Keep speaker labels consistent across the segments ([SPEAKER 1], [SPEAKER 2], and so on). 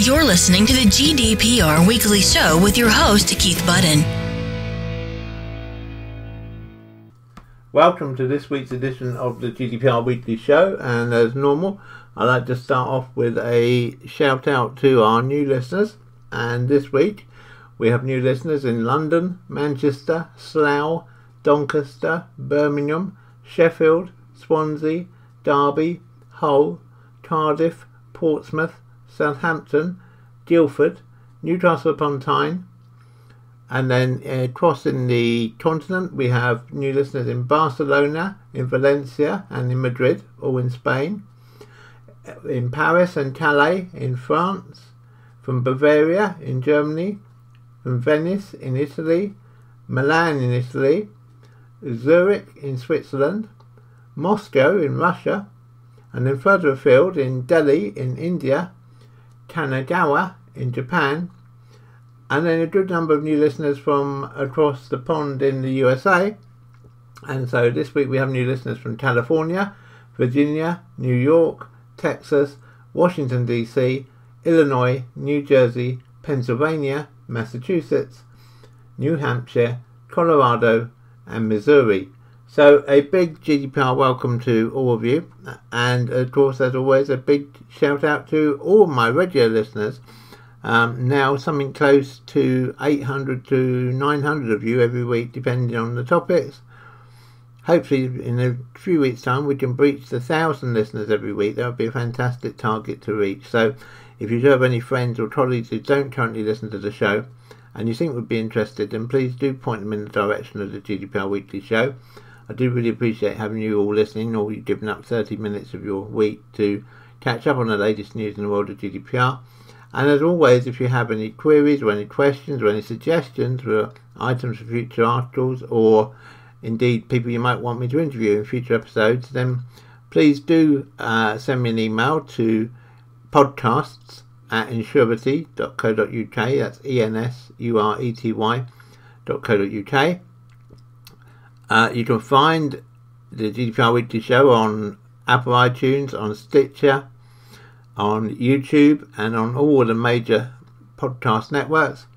[SPEAKER 1] You're listening to the GDPR Weekly Show with your host, Keith Budden.
[SPEAKER 2] Welcome to this week's edition of the GDPR Weekly Show, and as normal, I'd like to start off with a shout out to our new listeners. And this week we have new listeners in London, Manchester, Slough, Doncaster, Birmingham, Sheffield, Swansea, Derby, Hull, Cardiff, Portsmouth, Southampton, Guildford, Newcastle upon Tyne, and then crossing the continent we have new listeners in Barcelona, in Valencia and in Madrid, all in Spain, in Paris and Calais in France, from Bavaria in Germany, from Venice in Italy, Milan in Italy, Zurich in Switzerland, Moscow in Russia, and then further afield in Delhi in India, Kanagawa in Japan, and then a good number of new listeners from across the pond in the USA. And so this week we have new listeners from California, Virginia, New York, Texas, Washington DC, Illinois, New Jersey, Pennsylvania, Massachusetts, New Hampshire, Colorado and Missouri. So a big GDPR welcome to all of you, and of course as always a big shout out to all my regular listeners. Now something close to 800 to 900 of you every week depending on the topics. Hopefully in a few weeks time we can breach the 1,000 listeners every week. That would be a fantastic target to reach. So if you do have any friends or colleagues who don't currently listen to the show and you think would be interested, then please do point them in the direction of the GDPR Weekly Show. I do really appreciate having you all listening, or you giving up 30 minutes of your week to catch up on the latest news in the world of GDPR. And as always, if you have any queries or any questions or any suggestions for items for future articles, or indeed people you might want me to interview in future episodes, then please do send me an email to podcasts@ensurety.co.uk. That's ensurety.co.uk. You can find the GDPR Weekly Show on Apple iTunes, on Stitcher, on YouTube, and on all the major podcast networks.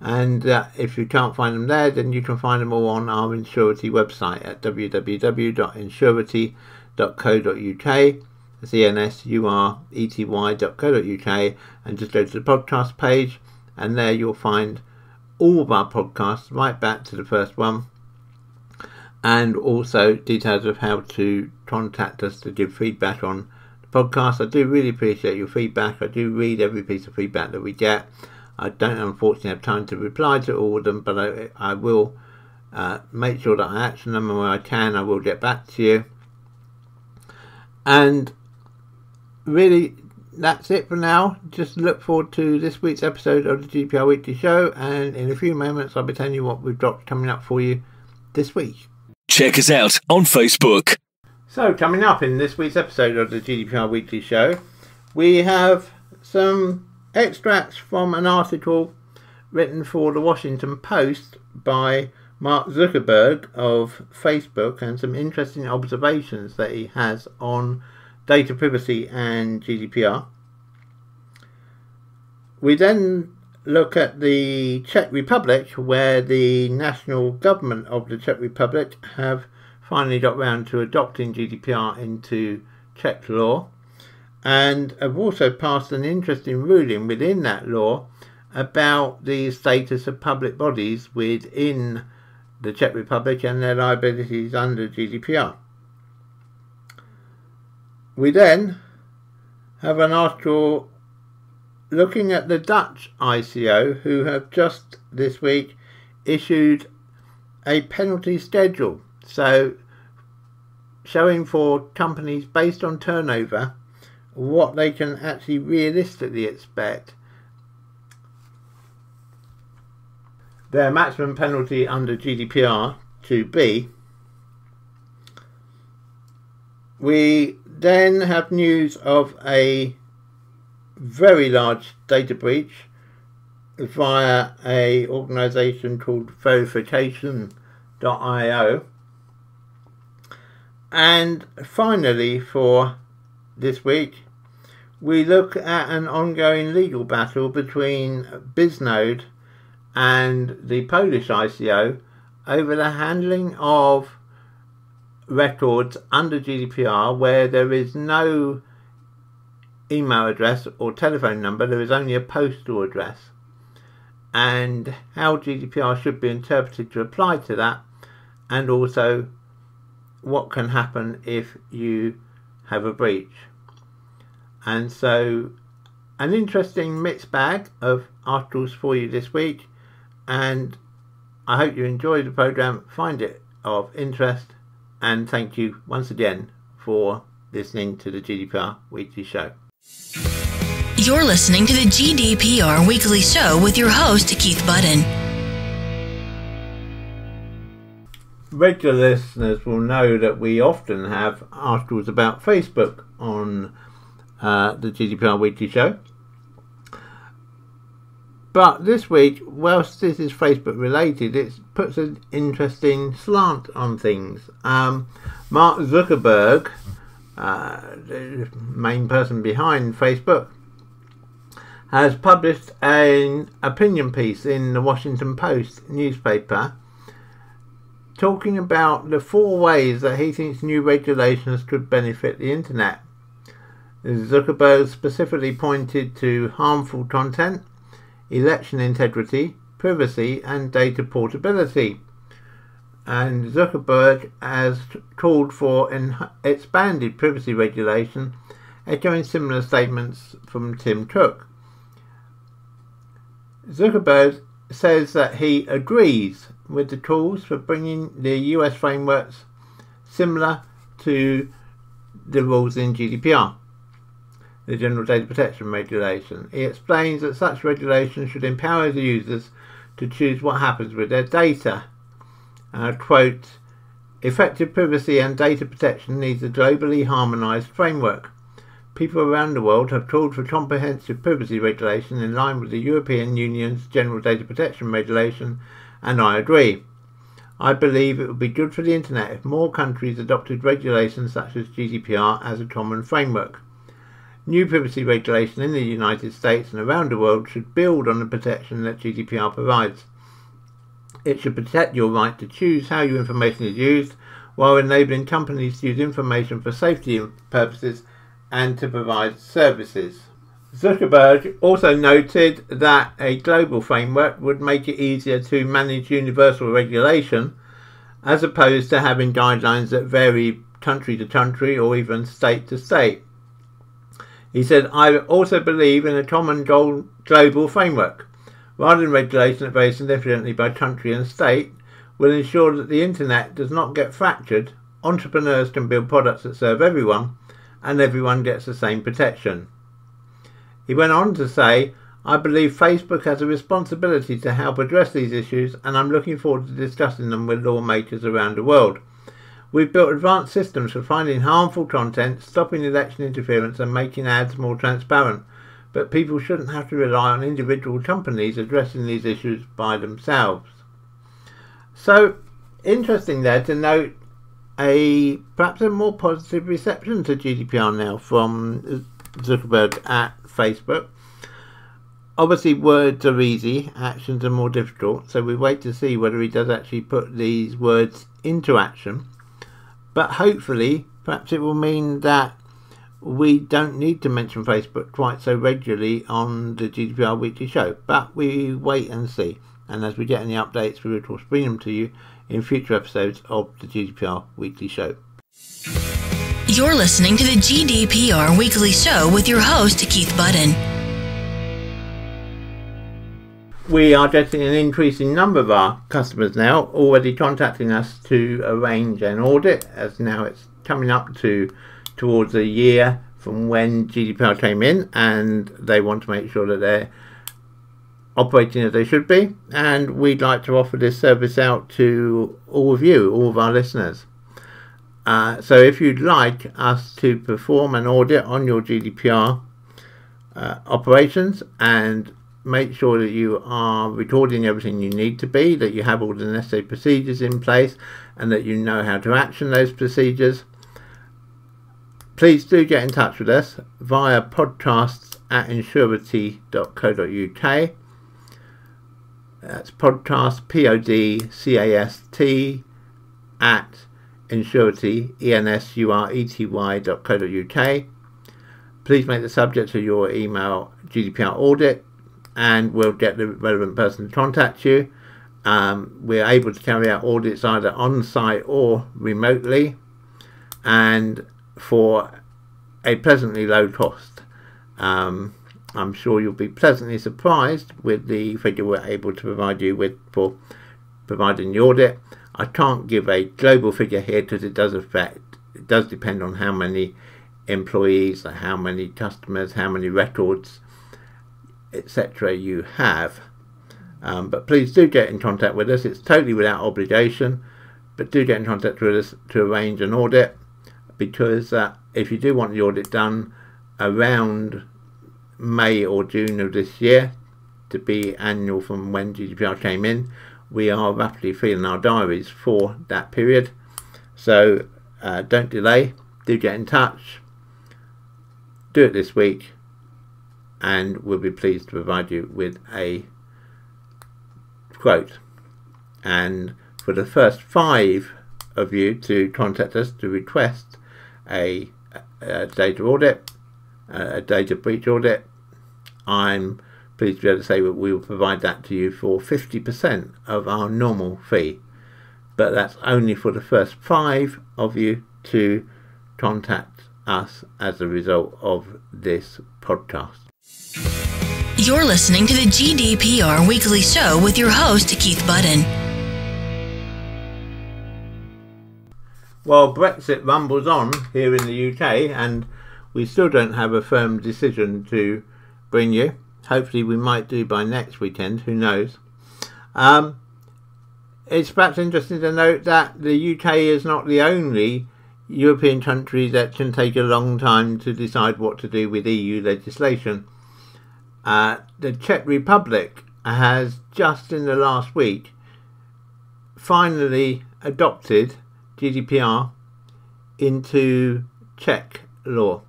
[SPEAKER 2] And if you can't find them there, then you can find them all on our Insurety website at www.insurety.co.uk. That's ensurety.co.uk, and just go to the podcast page, and there you'll find all of our podcasts right back to the first one, and also details of how to contact us to give feedback on the podcast. I do really appreciate your feedback. I do read every piece of feedback that we get. I don't unfortunately have time to reply to all of them, but I will make sure that I action them, and where I can I will get back to you. And really that's it for now. Just look forward to this week's episode of the GDPR Weekly Show, and in a few moments I'll be telling you what we've got coming up for you this week.
[SPEAKER 3] Check us out on Facebook.
[SPEAKER 2] So coming up in this week's episode of the GDPR Weekly Show, we have some extracts from an article written for the Washington Post by Mark Zuckerberg of Facebook, and some interesting observations that he has on data privacy and GDPR. We then look at the Czech Republic, where the national government of the Czech Republic have finally got round to adopting GDPR into Czech law, and have also passed an interesting ruling within that law about the status of public bodies within the Czech Republic and their liabilities under GDPR. We then have an article looking at the Dutch ICO, who have just this week issued a penalty schedule, so showing for companies based on turnover what they can actually realistically expect their maximum penalty under GDPR to be. We then have news of a very large data breach via a organisation called verification.io. And finally, for this week, we look at an ongoing legal battle between Bisnode and the Polish ICO over the handling of records under GDPR where there is no email address or telephone number, there is only a postal address, and how GDPR should be interpreted to apply to that, and also what can happen if you have a breach. And so an interesting mixed bag of articles for you this week, and I hope you enjoy the programme, find it of interest, and thank you once again for listening to the GDPR Weekly Show.
[SPEAKER 1] You're listening to the GDPR Weekly Show with your host, Keith Budden.
[SPEAKER 2] Regular listeners will know that we often have articles about Facebook on the GDPR Weekly Show. But this week, whilst this is Facebook related, it puts an interesting slant on things. Mark Zuckerberg, the main person behind Facebook, has published an opinion piece in the Washington Post newspaper talking about the 4 ways that he thinks new regulations could benefit the internet. Zuckerberg specifically pointed to harmful content, election integrity, privacy and data portability. And Zuckerberg has called for an expanded privacy regulation, echoing similar statements from Tim Cook. Zuckerberg says that he agrees with the calls for bringing the US frameworks similar to the rules in GDPR, the General Data Protection Regulation. He explains that such regulation should empower the users to choose what happens with their data. Quote, effective privacy and data protection needs a globally harmonised framework. People around the world have called for comprehensive privacy regulation in line with the European Union's General Data Protection Regulation, and I agree. I believe it would be good for the internet if more countries adopted regulations such as GDPR as a common framework. New privacy regulation in the United States and around the world should build on the protection that GDPR provides. It should protect your right to choose how your information is used, while enabling companies to use information for safety purposes and to provide services. Zuckerberg also noted that a global framework would make it easier to manage universal regulation, as opposed to having guidelines that vary country to country or even state to state. He said, I also believe in a common global framework, rather than regulation that varies significantly by country and state, will ensure that the internet does not get fractured, entrepreneurs can build products that serve everyone, and everyone gets the same protection. He went on to say, I believe Facebook has a responsibility to help address these issues, and I'm looking forward to discussing them with lawmakers around the world. We've built advanced systems for finding harmful content, stopping election interference and making ads more transparent, but people shouldn't have to rely on individual companies addressing these issues by themselves. So, interesting there to note perhaps a more positive reception to GDPR now from Zuckerberg at Facebook. Obviously words are easy, actions are more difficult, so we wait to see whether he does actually put these words into action. But hopefully, perhaps it will mean that we don't need to mention Facebook quite so regularly on the GDPR Weekly Show, but we wait and see. And as we get any updates, we will bring them to you in future episodes of the GDPR Weekly Show.
[SPEAKER 1] You're listening to the GDPR Weekly Show with your host, Keith Budden.
[SPEAKER 2] We are getting an increasing number of our customers now already contacting us to arrange an audit, as now it's coming up towards a year from when GDPR came in, and they want to make sure that they're operating as they should be, and we'd like to offer this service out to all of you, all of our listeners. So if you'd like us to perform an audit on your GDPR operations and make sure that you are recording everything you need to be, that you have all the necessary procedures in place, and that you know how to action those procedures, Please do get in touch with us via podcasts@insurity.co.uk. That's podcast, PODCAST, at insurity, ENSURETY.co.uk. Please make the subject of your email GDPR audit, and we'll get the relevant person to contact you. We're able to carry out audits either on site or remotely, and for a pleasantly low cost. I'm sure you'll be pleasantly surprised with the figure we're able to provide you with for providing the audit. I can't give a global figure here because it does depend on how many employees, how many customers, how many records, etc. you have. But please do get in contact with us. It's totally without obligation, but do get in contact with us to arrange an audit, because if you do want the audit done around May or June of this year, to be annual from when GDPR came in, we are roughly filling our diaries for that period. So don't delay, do get in touch, do it this week, and we'll be pleased to provide you with a quote. And for the first 5 of you to contact us to request a data audit, a data breach audit, I'm pleased to be able to say that we will provide that to you for 50% of our normal fee. But that's only for the first 5 of you to contact us as a result of this podcast.
[SPEAKER 1] You're listening to the GDPR Weekly Show with your host, Keith Budden.
[SPEAKER 2] Well, Brexit rumbles on here in the UK, and we still don't have a firm decision to bring you. Hopefully we might do by next weekend, who knows. It's perhaps interesting to note that the UK is not the only European country that can take a long time to decide what to do with EU legislation. The Czech Republic has just in the last week finally adopted GDPR into Czech law.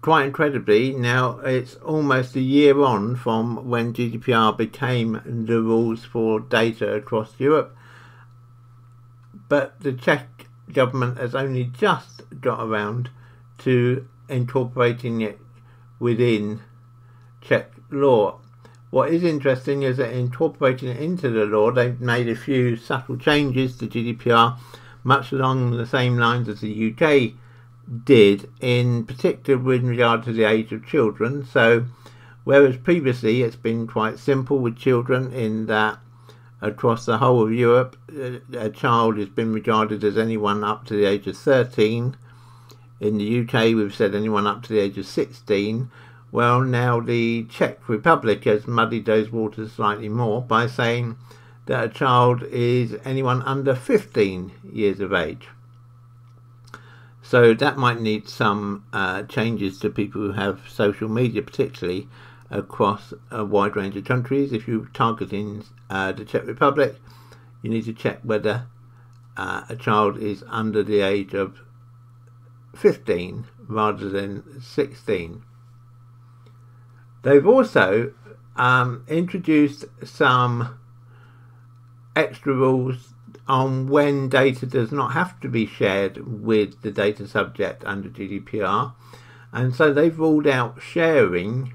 [SPEAKER 2] Quite incredibly, now it's almost a year on from when GDPR became the rules for data across Europe, but the Czech government has only just got around to incorporating it within Czech law. What is interesting is that incorporating it into the law, they've made a few subtle changes to GDPR, much along the same lines as the UK did, in particular with regard to the age of children. So whereas previously it's been quite simple with children in that across the whole of Europe a child has been regarded as anyone up to the age of 13. In the UK we've said anyone up to the age of 16. Well, now the Czech Republic has muddied those waters slightly more by saying that a child is anyone under 15 years of age. So that might need some changes to people who have social media, particularly across a wide range of countries. If you're targeting the Czech Republic, you need to check whether a child is under the age of 15 rather than 16. They've also introduced some extra rules on when data does not have to be shared with the data subject under GDPR, and so they've ruled out sharing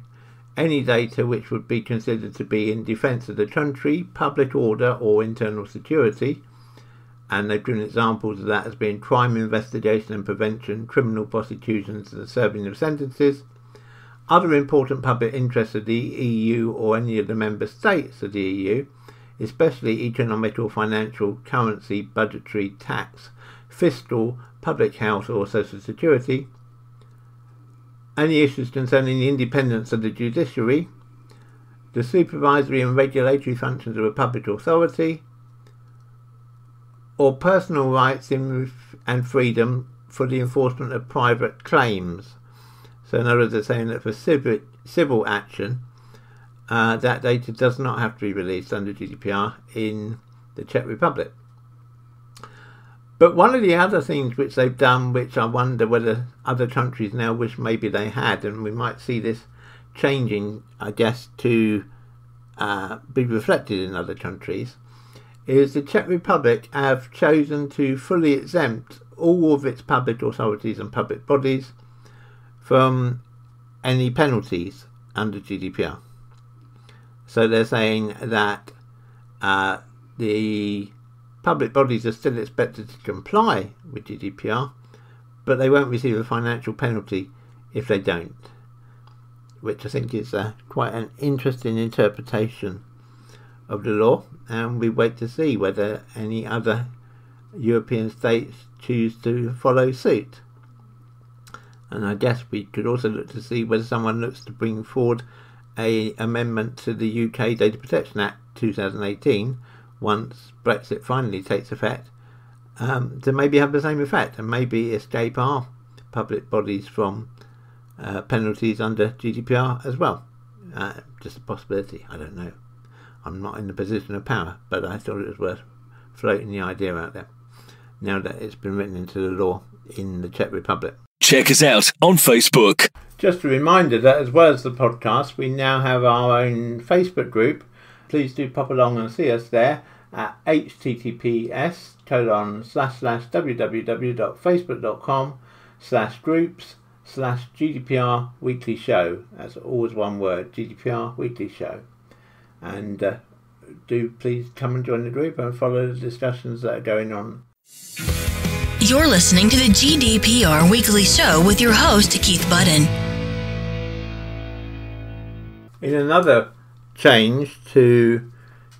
[SPEAKER 2] any data which would be considered to be in defence of the country, public order or internal security, and they've given examples of that as being crime investigation and prevention, criminal prosecutions and the serving of sentences, other important public interests of the EU or any of the member states of the EU, especially economic or financial, currency, budgetary, tax, fiscal, public health or social security, any issues concerning the independence of the judiciary, the supervisory and regulatory functions of a public authority, or personal rights and freedom for the enforcement of private claims. So in other words, they're saying that for civil action, that data does not have to be released under GDPR in the Czech Republic. But one of the other things which they've done, which I wonder whether other countries now wish maybe they had, and we might see this changing, I guess, to be reflected in other countries, is the Czech Republic have chosen to fully exempt all of its public authorities and public bodies from any penalties under GDPR. So they're saying that the public bodies are still expected to comply with GDPR, but they won't receive a financial penalty if they don't, which I think is quite an interesting interpretation of the law, and we wait to see whether any other European states choose to follow suit. And I guess we could also look to see whether someone looks to bring forward an amendment to the UK Data Protection Act 2018 once Brexit finally takes effect, to maybe have the same effect and maybe escape our public bodies from penalties under GDPR as well. Just a possibility, I don't know. I'm not in the position of power, but I thought it was worth floating the idea out there now that it's been written into the law in the Czech Republic.
[SPEAKER 3] Check us out on Facebook.
[SPEAKER 2] Just a reminder that as well as the podcast, we now have our own Facebook group. Please do pop along and see us there at https://www.facebook.com/groups/GDPR Weekly Show. That's always one word, GDPR Weekly Show. And do please come and join the group and follow the discussions that are going on.
[SPEAKER 1] You're listening to the GDPR Weekly Show with your host, Keith Budden.
[SPEAKER 2] In another change to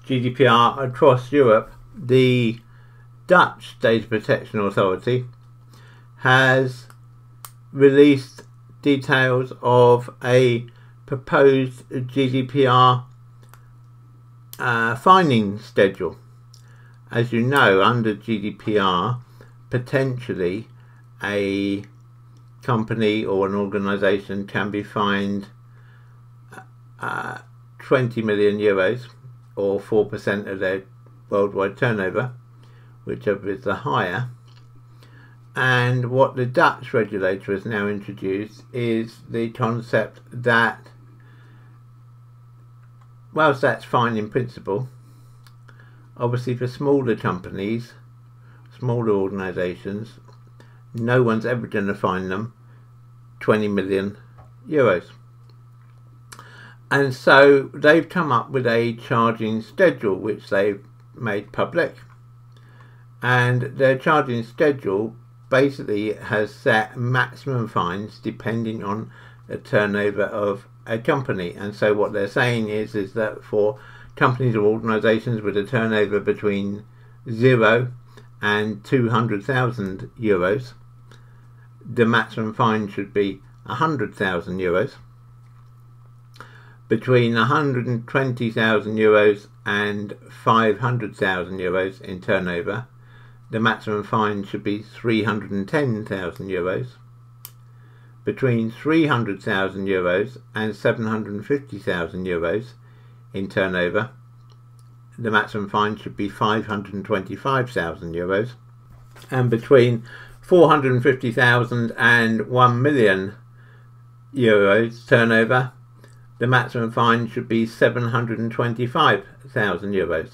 [SPEAKER 2] GDPR across Europe, the Dutch Data Protection Authority has released details of a proposed GDPR fining schedule. As you know, under GDPR, potentially a company or an organisation can be fined 20 million euros or 4% of their worldwide turnover, whichever is the higher. And what the Dutch regulator has now introduced is the concept that, whilst that's fine in principle, obviously for smaller companies, smaller organisations, no one's ever going to fine them 20 million euros. And so they've come up with a charging schedule which they've made public, and their charging schedule basically has set maximum fines depending on the turnover of a company. And so what they're saying is that for companies or organisations with a turnover between 0 and 200,000 euros, the maximum fine should be 100,000 euros. Between 120,000 euros and 500,000 euros in turnover, the maximum fine should be 310,000 euros. Between 300,000 euros and 750,000 euros in turnover, the maximum fine should be 525,000 euros. And between 450,000 and 1 million euros turnover, the maximum fine should be 725,000 euros.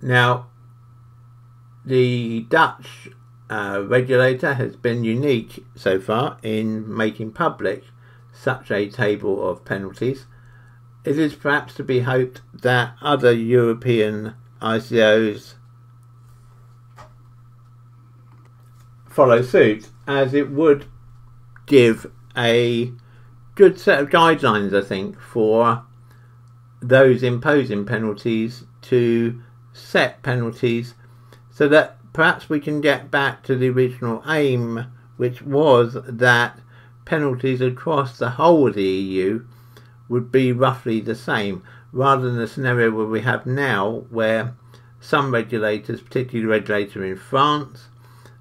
[SPEAKER 2] Now, the Dutch regulator has been unique so far in making public such a table of penalties. It is perhaps to be hoped that other European ICOs follow suit, as it would give a good set of guidelines, I think, for those imposing penalties to set penalties so that perhaps we can get back to the original aim, which was that penalties across the whole of the EU would be roughly the same, rather than the scenario where we have now, where some regulators, particularly the regulator in France,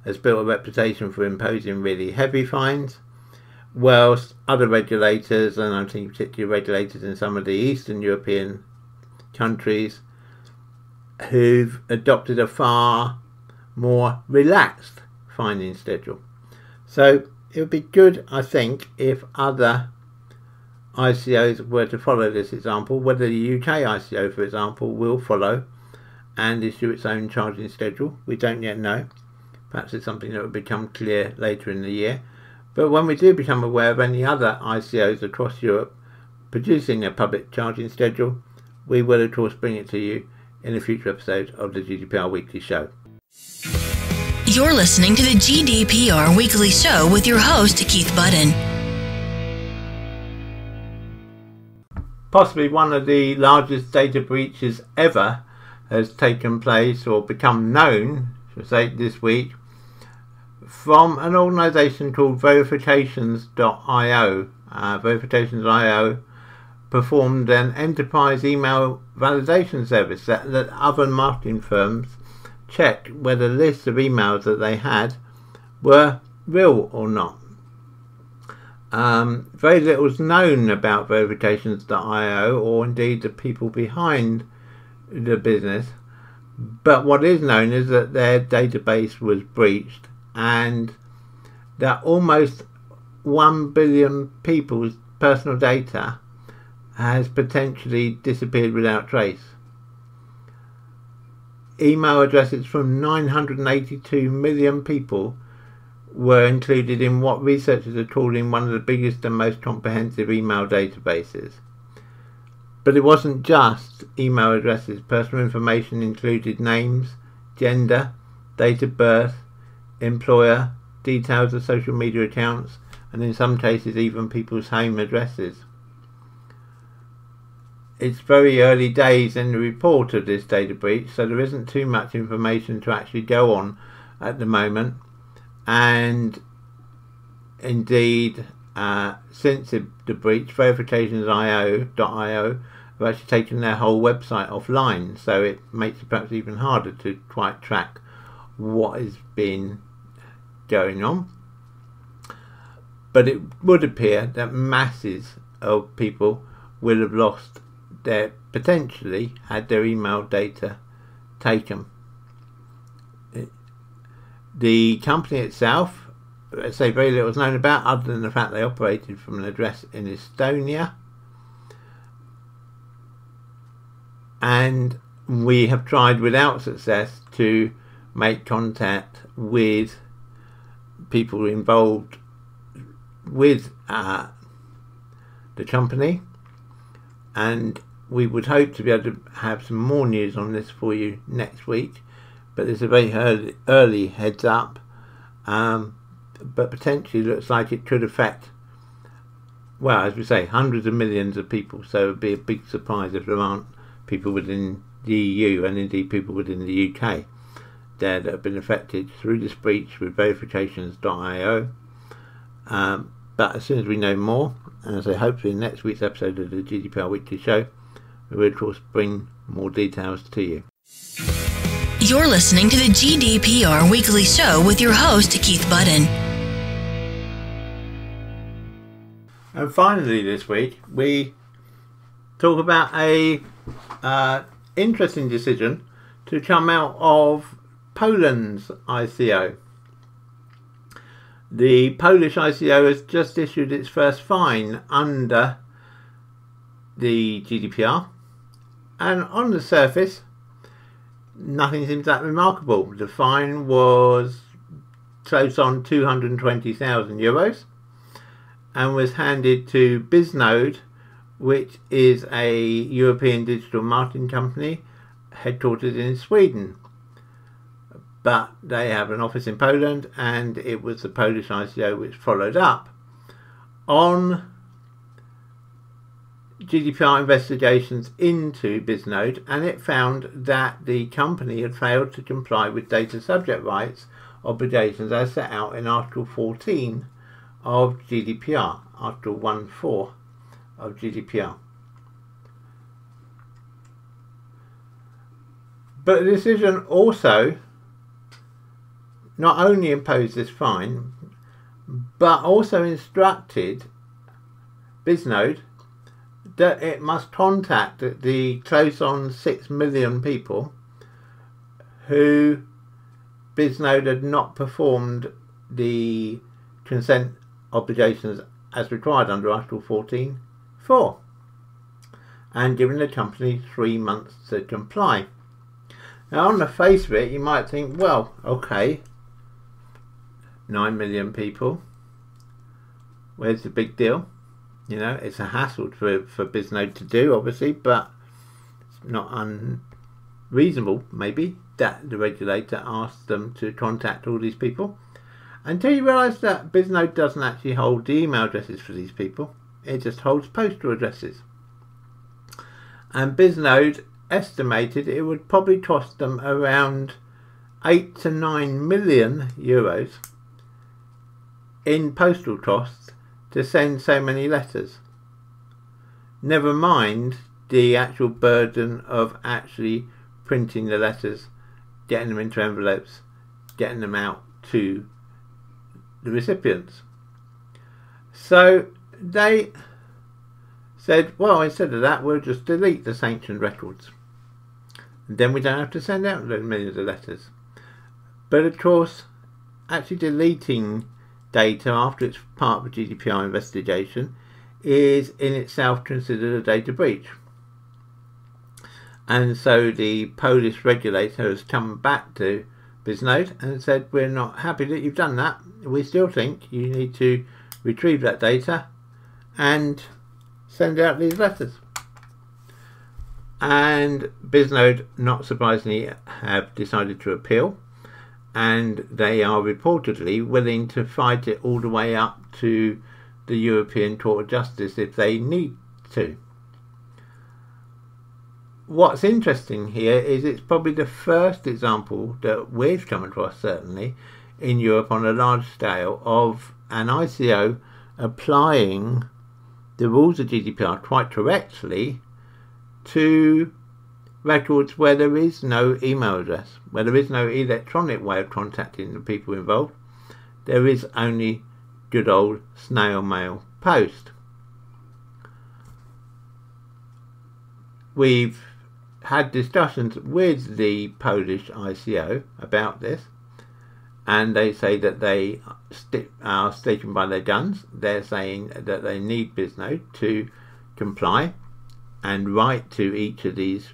[SPEAKER 2] has built a reputation for imposing really heavy fines, whilst other regulators, and I'm thinking particularly regulators in some of the Eastern European countries, who've adopted a far more relaxed fining schedule. So it would be good, I think, if other ICOs were to follow this example. Whether the UK ICO, for example, will follow and issue its own charging schedule, we don't yet know. Perhaps it's something that will become clear later in the year. But when we do become aware of any other ICOs across Europe producing a public charging schedule, we will of course bring it to you in a future episode of the GDPR Weekly Show.
[SPEAKER 1] You're listening to the GDPR Weekly Show with your host, Keith Budden.
[SPEAKER 2] Possibly one of the largest data breaches ever has taken place or become known, should I say, this week from an organisation called Verifications.io. Verifications.io performed an enterprise email validation service that let other marketing firms check whether lists of emails that they had were real or not. Very little is known about Verifications.io or indeed the people behind the business, but what is known is that their database was breached and that almost 1 billion people's personal data has potentially disappeared without trace. Email addresses from 982 million people were included in what researchers are calling one of the biggest and most comprehensive email databases. But it wasn't just email addresses. Personal information included names, gender, date of birth, employer, details of social media accounts, and in some cases even people's home addresses. It's very early days in the report of this data breach, so there isn't too much information to actually go on at the moment. And indeed, since the breach, Verifications.io have actually taken their whole website offline, so it makes it perhaps even harder to quite track what has been going on. But it would appear that masses of people will have lost potentially had their email data taken. The company itself, let's say, very little is known about other than the fact they operated from an address in Estonia, and we have tried without success to make contact with people involved with the company, and we would hope to be able to have some more news on this for you next week, but there's a very early heads up, but potentially looks like it could affect, well, as we say, hundreds of millions of people, so it would be a big surprise if there aren't people within the EU and indeed people within the UK there that have been affected through this breach with Verifications.io. But as soon as we know more, and as I hopefully in next week's episode of the GDPR Weekly Show, we will of course bring more details to you.
[SPEAKER 1] You're listening to the GDPR Weekly Show with your host, Keith Budden.
[SPEAKER 2] And finally this week, we talk about a interesting decision to come out of Poland's ICO. The Polish ICO has just issued its first fine under the GDPR, and on the surface nothing seems that remarkable. The fine was close on €220,000 and was handed to Bisnode, which is a European digital marketing company headquartered in Sweden. But they have an office in Poland, and it was the Polish ICO which followed up on GDPR investigations into Bisnode, and it found that the company had failed to comply with data subject rights obligations as set out in Article 14 of GDPR, Article 1.4 of GDPR. But the decision also not only imposed this fine, but also instructed Bisnode that it must contact the close on 6 million people who Bisnode had not performed the consent obligations as required under Article 14.4 and given the company 3 months to comply. Now, on the face of it, you might think, well, okay, 9 million people, where's the big deal? You know, it's a hassle for Bisnode to do, obviously, but it's not unreasonable, maybe, that the regulator asks them to contact all these people. Until you realise that Bisnode doesn't actually hold the email addresses for these people, it just holds postal addresses. And Bisnode estimated it would probably cost them around 8 to 9 million euros in postal costs to send so many letters. Never mind the actual burden of actually printing the letters, getting them into envelopes, getting them out to the recipients. So they said, well, instead of that, we'll just delete the sanctioned records. And then we don't have to send out those millions of letters. But of course, actually deleting data after it's part of a GDPR investigation is in itself considered a data breach. And so the Polish regulator has come back to Bisnode and said, we're not happy that you've done that. We still think you need to retrieve that data and send out these letters. And Bisnode, not surprisingly, have decided to appeal, and they are reportedly willing to fight it all the way up to the European Court of Justice if they need to. What's interesting here is it's probably the first example that we've come across, certainly in Europe on a large scale, of an ICO applying the rules of GDPR quite correctly to records where there is no email address, where there is no electronic way of contacting the people involved. There is only good old snail mail post. We've had discussions with the Polish ICO about this, and they say that they are sticking by their guns. They're saying that they need Bisnode to comply and write to each of these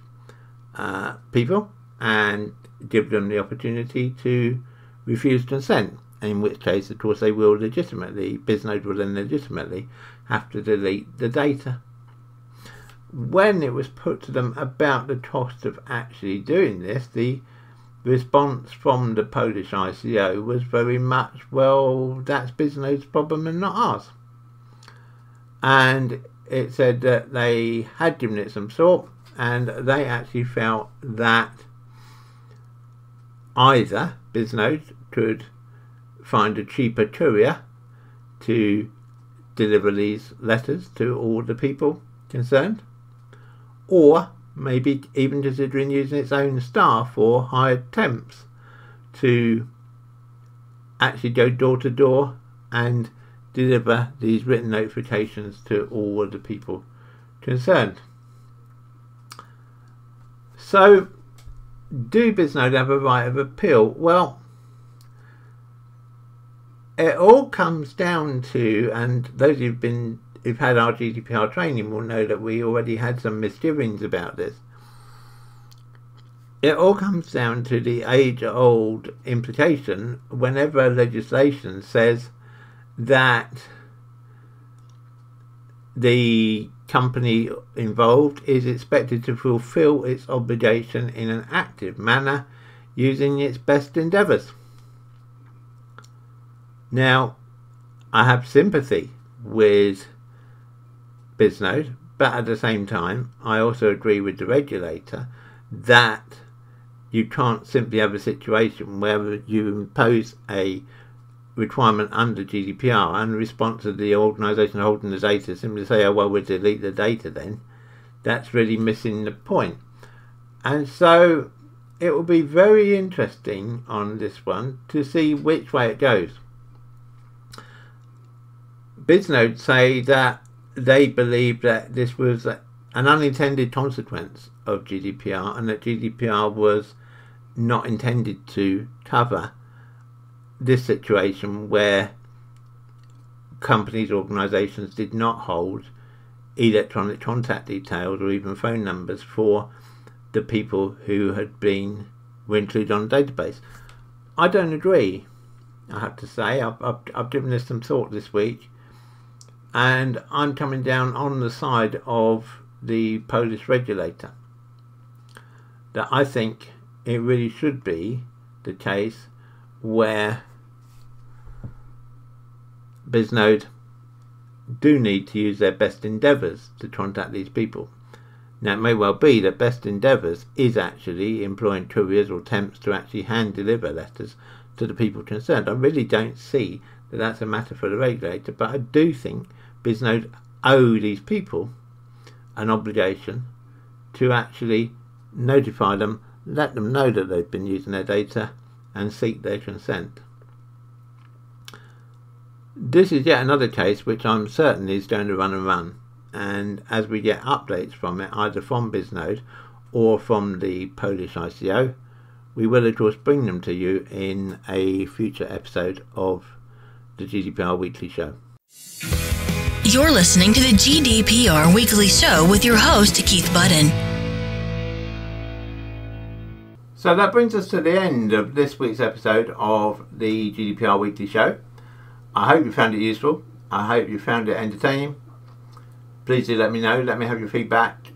[SPEAKER 2] people and give them the opportunity to refuse consent, in which case, of course, they will legitimately, Bisnode will then legitimately have to delete the data. When it was put to them about the cost of actually doing this, the response from the Polish ICO was very much, well, that's Bisnode's problem and not ours. And it said that they had given it some thought, and they actually felt that either Bisnode could find a cheaper courier to deliver these letters to all the people concerned, or maybe even considering using its own staff or hired temps to actually go door to door and deliver these written notifications to all of the people concerned. So, do Bisnode have a right of appeal? Well, it all comes down to, and those who've had our GDPR training will know that we already had some misgivings about this. It all comes down to the age-old implication whenever legislation says that the company involved is expected to fulfill its obligation in an active manner using its best endeavours. Now, I have sympathy with Bisnode, but at the same time I also agree with the regulator that you can't simply have a situation where you impose a requirement under GDPR and the response of the organisation holding the data simply say, oh well, we'll delete the data then. That's really missing the point. And so it will be very interesting on this one to see which way it goes. Bisnode say that they believe that this was an unintended consequence of GDPR and that GDPR was not intended to cover this situation where companies, organisations did not hold electronic contact details or even phone numbers for the people who were included on the database. I don't agree, I have to say. I've given this some thought this week, and I'm coming down on the side of the Polish regulator, that I think it really should be the case where Bisnode do need to use their best endeavours to contact these people. Now, it may well be that best endeavours is actually employing couriers or temps to actually hand deliver letters to the people concerned. I really don't see that that's a matter for the regulator, but I do think Bisnode owe these people an obligation to actually notify them, let them know that they've been using their data, and seek their consent. This is yet another case which I'm certain is going to run and run, and as we get updates from it, either from Bisnode or from the Polish ICO, we will of course bring them to you in a future episode of the GDPR Weekly Show.
[SPEAKER 1] You're listening to the GDPR Weekly Show with your host, Keith Budden.
[SPEAKER 2] So that brings us to the end of this week's episode of the GDPR Weekly Show. I hope you found it useful. I hope you found it entertaining. Please do let me know. Let me have your feedback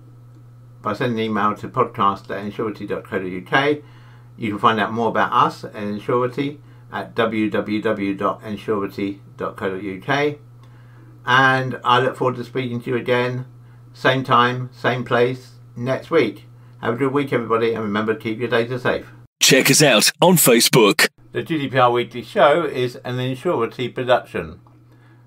[SPEAKER 2] by sending an email to podcast@ensurety.co.uk. You can find out more about us at Ensurety at www.ensurety.co.uk. And I look forward to speaking to you again, same time, same place, next week. Have a good week, everybody, and remember to keep your data safe.
[SPEAKER 3] Check us out on Facebook.
[SPEAKER 2] The GDPR Weekly Show is an Ensurety production.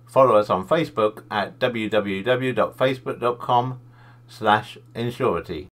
[SPEAKER 2] Follow us on Facebook at www.facebook.com/Ensurety.